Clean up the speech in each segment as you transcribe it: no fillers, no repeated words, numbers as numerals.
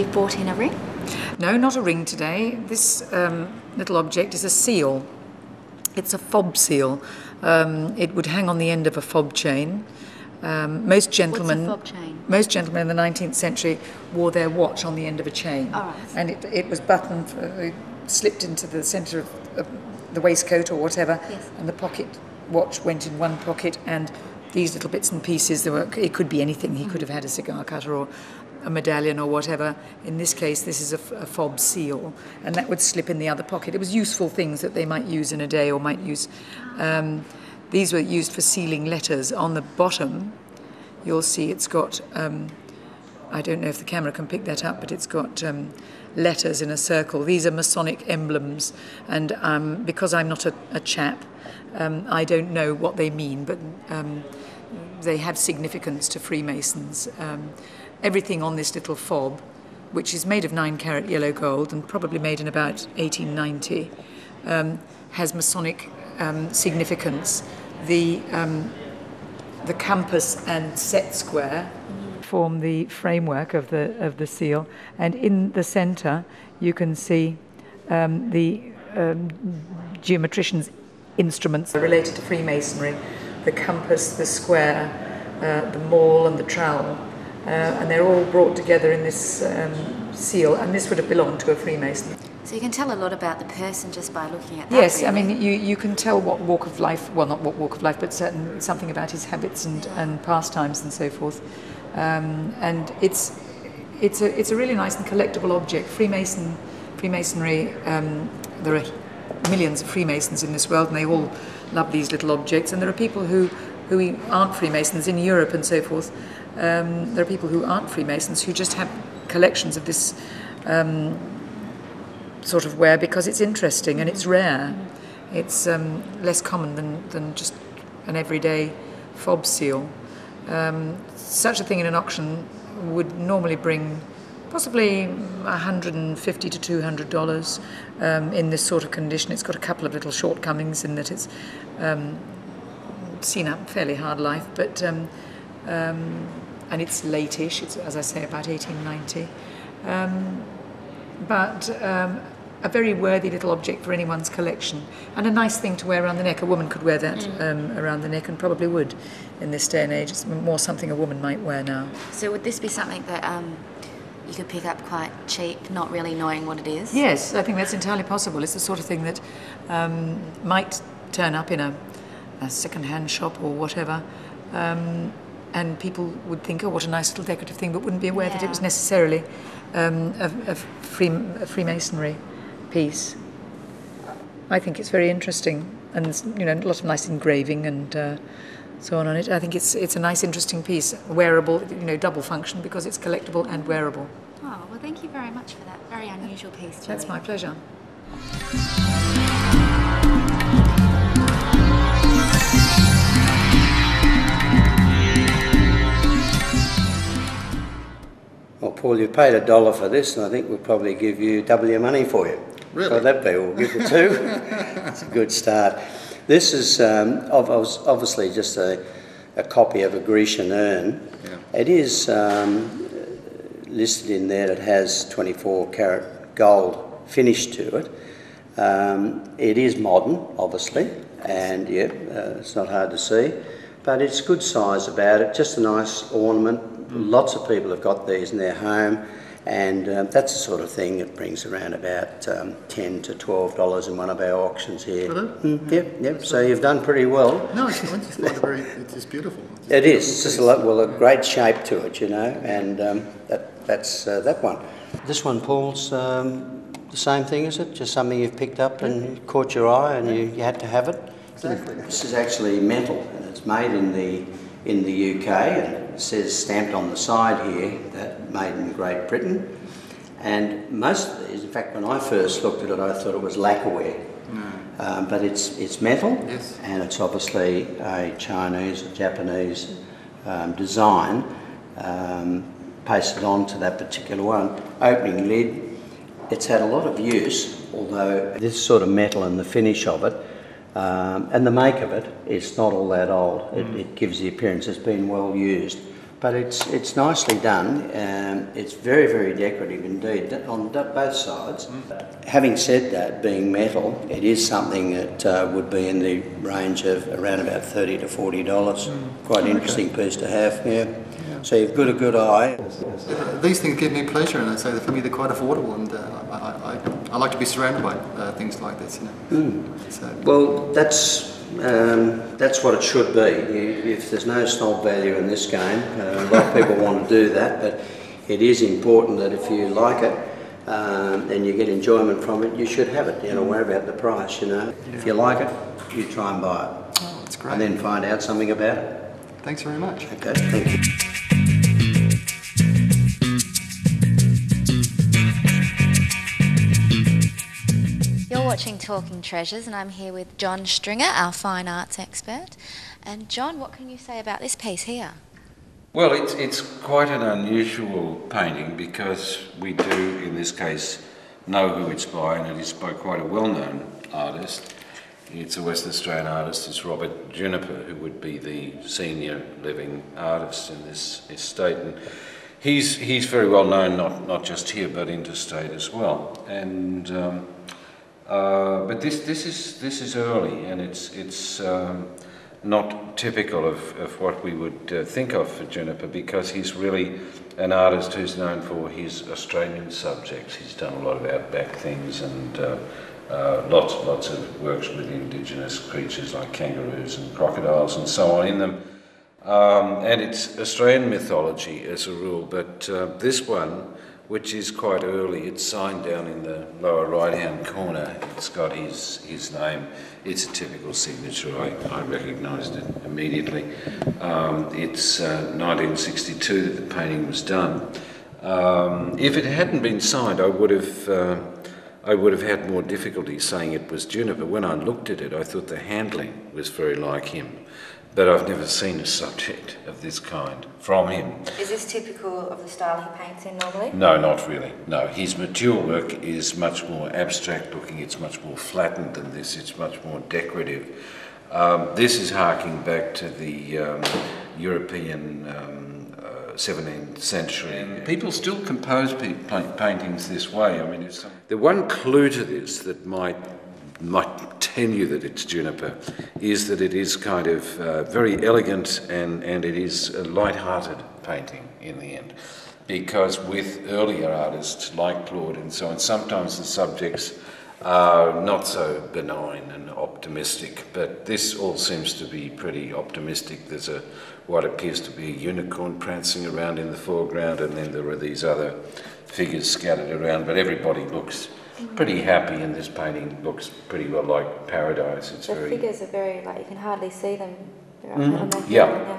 you've brought in a ring? No, not a ring today. This little object is a seal. It's a fob seal. It would hang on the end of a fob chain. Most gentlemen, What's a fob chain? Most gentlemen in the 19th century wore their watch on the end of a chain. All right. And it was buttoned, slipped into the centre of the waistcoat or whatever, Yes. and the pocket watch went in one pocket, and these little bits and pieces, it could be anything. He could have had a cigar cutter or a medallion or whatever. In this case, this is a fob seal, and that would slip in the other pocket. It was useful things that they might use in a day or might use. These were used for sealing letters. On the bottom, you'll see it's got, I don't know if the camera can pick that up, but it's got letters in a circle. These are Masonic emblems, and because I'm not a chap, I don't know what they mean, but they have significance to Freemasons. Everything on this little fob, which is made of 9-carat yellow gold and probably made in about 1890, has Masonic significance. The compass and set square form the framework of the seal, and in the centre you can see the geometrician's instruments related to Freemasonry: the compass, the square, the maul, and the trowel. And they're all brought together in this seal, and this would have belonged to a Freemason. So you can tell a lot about the person just by looking at that. Yes, really. I mean you can tell what walk of life, well, not what walk of life, but something about his habits and pastimes and so forth. And it's a really nice and collectible object. Freemasonry. There are millions of Freemasons in this world, and they all love these little objects. And there are people who aren't Freemasons in Europe and so forth. There are people who aren't Freemasons who just have collections of this sort of wear because it's interesting and it's rare. It's less common than just an everyday fob seal. Such a thing in an auction would normally bring possibly $150 to $200 in this sort of condition. It's got a couple of little shortcomings in that it's seen a fairly hard life, but and it's late-ish. It's, as I say, about 1890. But a very worthy little object for anyone's collection, and a nice thing to wear around the neck. A woman could wear that around the neck, and probably would in this day and age. It's more something a woman might wear now. So would this be something that you could pick up quite cheap, not really knowing what it is? Yes, I think that's entirely possible. It's the sort of thing that might turn up in a second-hand shop or whatever, and people would think, oh, what a nice little decorative thing, but wouldn't be aware that it was necessarily a Freemasonry piece. I think it's very interesting, and a lot of nice engraving and so on it. I think it's a nice, interesting piece, wearable, double function because it's collectible and wearable. Oh, well, thank you very much for that very unusual piece, Julie. That's my pleasure. Well, Paul, you've paid $1 for this, and I think we'll probably give you double your money for you. Really? So that be, we'll give you $2. It's a good start. This is obviously just a copy of a Grecian urn. Yeah. It is listed in there that it has 24-carat gold finish to it. It is modern, obviously, and it's not hard to see, but it's good size about it, just a nice ornament. Lots of people have got these in their home, and that's the sort of thing that brings around about $10 to $12 in one of our auctions here. Really? Yep. So you've done pretty well. No, I just thought it's just beautiful. It is. It's just a great shape to it, and that's that one. This one, Paul's the same thing, is it? Just something you've picked up and caught your eye, and you had to have it. Exactly. This is actually metal, and it's made in the UK, and it says stamped on the side here that made in Great Britain. And most of these, in fact, when I first looked at it, I thought it was lacquerware. No. But it's metal, yes. And it's obviously a Chinese or Japanese design pasted onto that particular one. Opening lid, it's had a lot of use, although this sort of metal and the finish of it and the make of it is not all that old. It gives the appearance it's been well used. but it's nicely done. It's very, very decorative indeed on both sides. Having said that, being metal, it is something that would be in the range of around about $30 to $40. Quite an interesting piece to have, yeah. So you've got a good eye. These things give me pleasure, and I say that for me they're quite affordable, and I like to be surrounded by things like this, you know. So. Well, that's what it should be. If there's no snob value in this game, a lot of people want to do that, but it is important that if you like it and you get enjoyment from it, you should have it. You don't worry about the price, you know. If you like it, you try and buy it. Oh, that's great. And then find out something about it. Thanks very much. Okay, thank you. You're watching Talking Treasures, and I'm here with John Stringer, our fine arts expert. And John, what can you say about this piece here? Well, it's quite an unusual painting because we do, in this case, know who it's by, and it is by quite a well-known artist. It's a West Australian artist. It's Robert Juniper, who would be the senior living artist in this estate. And he's very well known, not just here, but interstate as well. And but this is early, and it's not typical of what we would think of for Juniper, because he's really an artist who's known for his Australian subjects. He's done a lot of outback things and lots of works with indigenous creatures like kangaroos and crocodiles and so on in them. And it's Australian mythology as a rule, but this one, which is quite early, it's signed down in the lower right-hand corner. It's got his name. It's a typical signature. I recognised it immediately. It's 1962 that the painting was done. If it hadn't been signed, I would have had more difficulty saying it was Juniper. When I looked at it, I thought the handling was very like him. But I've never seen a subject of this kind from him. Is this typical of the style he paints in normally? No, not really. No, his mature work is much more abstract looking. It's much more flattened than this. It's much more decorative. This is harking back to the European 17th century. And people still compose paintings this way. I mean, the one clue to this that might tell you that it's Juniper is that it is kind of very elegant and it is a light-hearted painting in the end. Because with earlier artists like Claude and so on, sometimes the subjects are not so benign and optimistic, but this all seems to be pretty optimistic. There's what appears to be a unicorn prancing around in the foreground, and then there are these other figures scattered around, but everybody looks pretty happy, and this painting looks pretty well like paradise. It's the very figures are very, like, you can hardly see them. Yeah.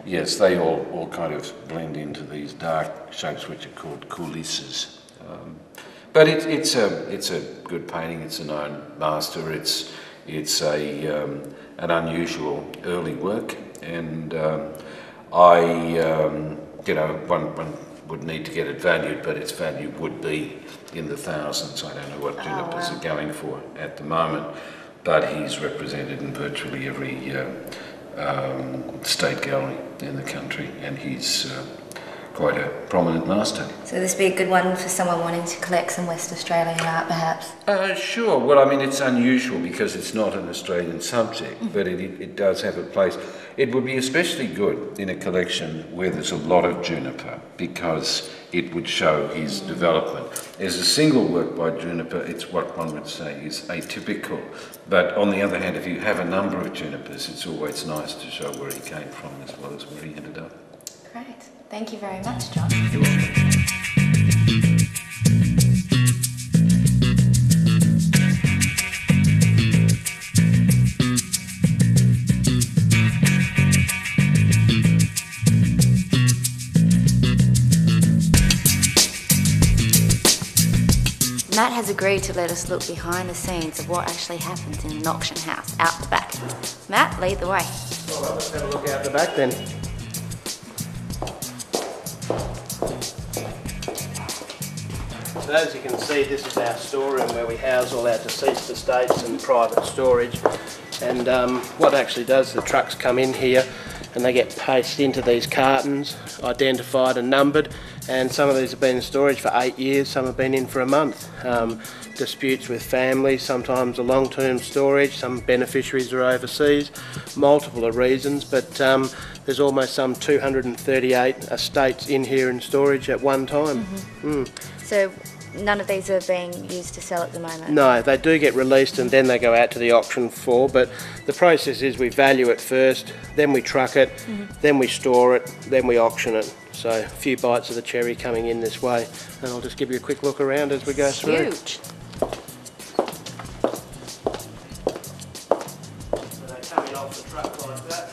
Yes, they all kind of blend into these dark shapes which are called coulisses. But it's a good painting. It's a known master. It's an unusual early work, and one would need to get it valued, but its value would be in the thousands. I don't know what Junipers are going for at the moment, but he's represented in virtually every state gallery in the country, and he's quite a prominent master. So this would be a good one for someone wanting to collect some West Australian art, perhaps? Sure. Well, I mean, it's unusual because it's not an Australian subject, but it does have a place. It would be especially good in a collection where there's a lot of Juniper, because it would show his development. As a single work by Juniper, it's what one would say is atypical. But on the other hand, if you have a number of Junipers, it's always nice to show where he came from as well as where he ended up. Great. Thank you very much, John. You're welcome. Matt has agreed to let us look behind the scenes of what actually happens in an auction house out the back. Matt, lead the way. All right, let's have a look out the back then. So as you can see, this is our storeroom where we house all our deceased estates and private storage. And what it actually does, the trucks come in here and they get placed into these cartons, identified and numbered, and some of these have been in storage for 8 years, some have been in for a month. Disputes with families, sometimes a long-term storage, some beneficiaries are overseas, multiple of reasons, but there's almost some 238 estates in here in storage at one time. So none of these are being used to sell at the moment? No, they do get released and then they go out to the auction floor, but the process is we value it first, then we truck it, then we store it, then we auction it. So a few bites of the cherry coming in this way, and I'll just give you a quick look around as we go through. Huge. So they come in off the truck like that.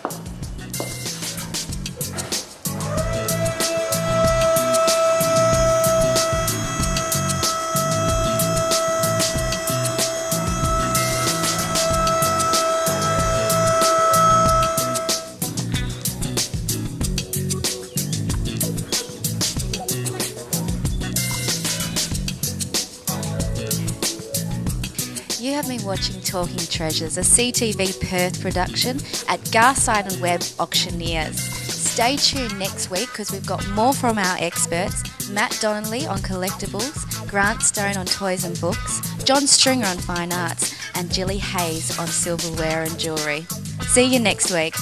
You have been watching Talking Treasures, a CTV Perth production at Garside and Webb Auctioneers. Stay tuned next week because we've got more from our experts: Matt Donnelly on collectibles, Grant Stone on toys and books, John Stringer on fine arts, and Jilly Hayes on silverware and jewellery. See you next week.